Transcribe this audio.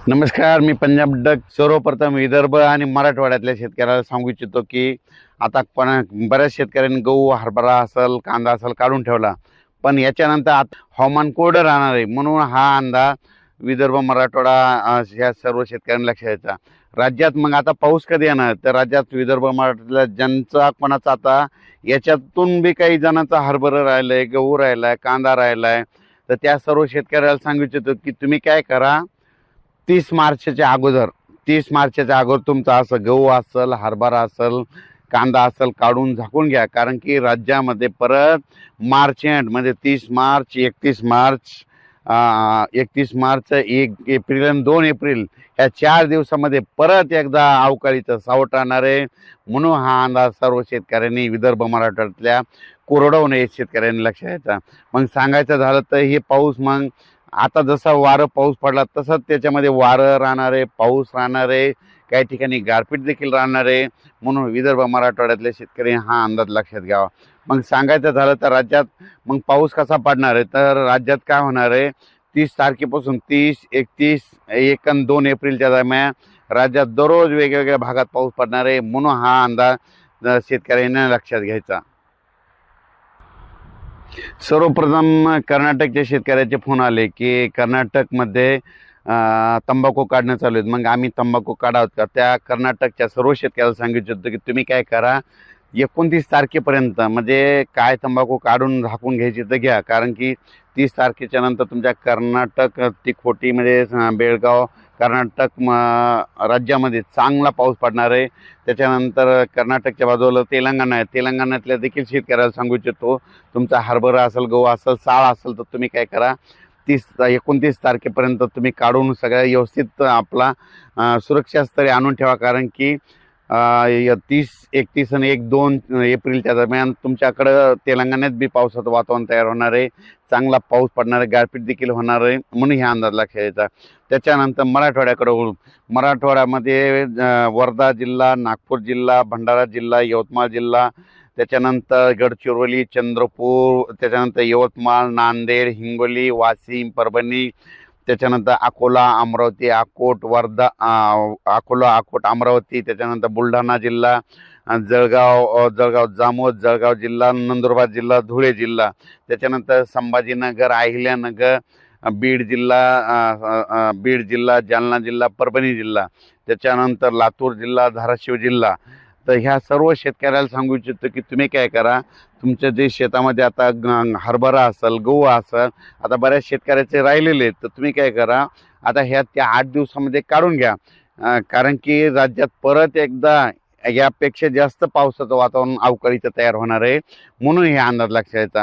नमस्कार, मी पंजाब डक. सर्वप्रथम विदर्भ आणि मराठवाड्यातल्या शेतकऱ्याला सांगू इच्छितो की आता बऱ्याच शेतकऱ्यांनी गहू, हरभरा असेल, कांदा असेल काढून ठेवला, पण याच्यानंतर आता हवामान कोरडं राहणार आहे म्हणून हा अंदाज विदर्भ, मराठवाडा ह्या सर्व शेतकऱ्यांनी लक्षात द्यायचा. राज्यात मग आता पाऊस कधी येणार, तर राज्यात विदर्भ, मराठवाड्यातल्या ज्यांचा कोणाचा आता याच्यातून बी काही जणांचा हरभरा राहिलाय, गहू राहिलाय, कांदा राहिलाय, तर त्या सर्व शेतकऱ्याला सांगू इच्छितो की तुम्ही काय करा, 30 मार्चच्या अगोदर तुमचा असं गहू असेल, हरभरा असेल, कांदा असेल काढून झाकून घ्या. कारण की राज्यामध्ये परत मार्च एंड म्हणजे 30 मार्च, 31 मार्च, 31 मार्च, 1 एप्रिल आणि 2 एप्रिल या 4 दिवसामध्ये परत एकदा अवकाळीचं सावट राहणार आहे. म्हणून हा अंदाज सर्व शेतकऱ्यांनी विदर्भ, मराठवाड्यातल्या कोरडवून शेतकऱ्यांनी लक्ष द्यायचा. मग सांगायचं झालं तर हे पाऊस मग आता जसा वारं पाऊस पडला तसंच त्याच्यामध्ये वारं राहणार आहे, पाऊस राहणार आहे, काही ठिकाणी गारपीट देखील राहणार आहे. म्हणून विदर्भ, मराठवाड्यातले शेतकरी हा अंदाज लक्षात घ्यावा. मग सांगायचं झालं तर राज्यात मग पाऊस कसा पडणार आहे, तर राज्यात काय होणार आहे, 30 तारखेपासून 30, 31, 1 आणि 2 एप्रिलच्या दरम्यान राज्यात दररोज वेगवेगळ्या भागात पाऊस पडणार आहे. म्हणून हा अंदाज शेतकऱ्यांनी लक्षात घ्यायचा. सर्वप्रथम कर्नाटकच्या शेतकऱ्याचे फोन आले की कर्नाटकमध्ये तंबाखू काढणं चालू आहेत. मग आम्ही तंबाखू काढावत का, त्या कर्नाटकच्या सर्व शेतकऱ्याला सांगितलं होतं की तुम्ही काय करा, 29 तारखेपर्यंत म्हणजे काय तंबाखू काढून झाकून घ्यायची तर घ्या. कारण की 30 तारखेच्या नंतर तुमच्या कर्नाटक, तिकोटीमध्ये, बेळगाव, कर्नाटक राज्यामध्ये चांगला पाऊस पडणार आहे. त्याच्यानंतर कर्नाटकच्या बाजूला तेलंगणा आहे, तेलंगणातल्या देखील शेतकऱ्याला सांगू इच्छितो, तुमचा हरभरा असेल, गहू असेल, साळ असेल तर तुम्ही काय करा, 29 तारखेपर्यंत तुम्ही काढून सगळ्या व्यवस्थित आपला सुरक्षा स्तरी आणून ठेवा. कारण की 30, 31 आणि 1-2 एप्रिलच्या दरम्यान तुमच्याकडं तेलंगणात बी पावसाचं वातावरण तयार होणार आहे, चांगला पाऊस पडणार आहे, गारपीट देखील होणार आहे. म्हणून ह्या अंदाज लक्षात घ्यायचा. त्याच्यानंतर मराठवाड्याकडे वळू. मराठवाड्यामध्ये वर्धा जिल्हा, नागपूर जिल्हा, भंडारा जिल्हा, यवतमाळ जिल्हा, त्याच्यानंतर गडचिरोली, चंद्रपूर, त्याच्यानंतर यवतमाळ, नांदेड, हिंगोली, वाशिम, परभणी, त्याच्यानंतर अकोला, अमरावती, अकोट, वर्धा, अकोला, अकोट, अमरावती, त्याच्यानंतर बुलढाणा जिल्हा, जळगाव, जामोद, जळगाव जिल्हा, नंदुरबार जिल्हा, धुळे जिल्हा, त्याच्यानंतर संभाजीनगर, अहिल्यानगर, बीड जिल्हा, जालना जिल्हा, परभणी जिल्हा, त्याच्यानंतर लातूर जिल्हा, धाराशिव जिल्हा. तर ह्या सर्व शेतकऱ्याला सांगू इच्छितो की तुम्ही काय करा, तुमच्या जे शेतामध्ये आता हरभरा असेल, गहू असेल, आता बऱ्याच शेतकऱ्याचे राहिलेले आहेत, तर तुम्ही काय करा, आता त्या 8 दिवसामध्ये काढून घ्या. कारण की राज्यात परत एकदा यापेक्षा जास्त पावसाचं वातावरण अवकाळीचं तयार होणार आहे. म्हणून हे अंदाज लक्षात येतात.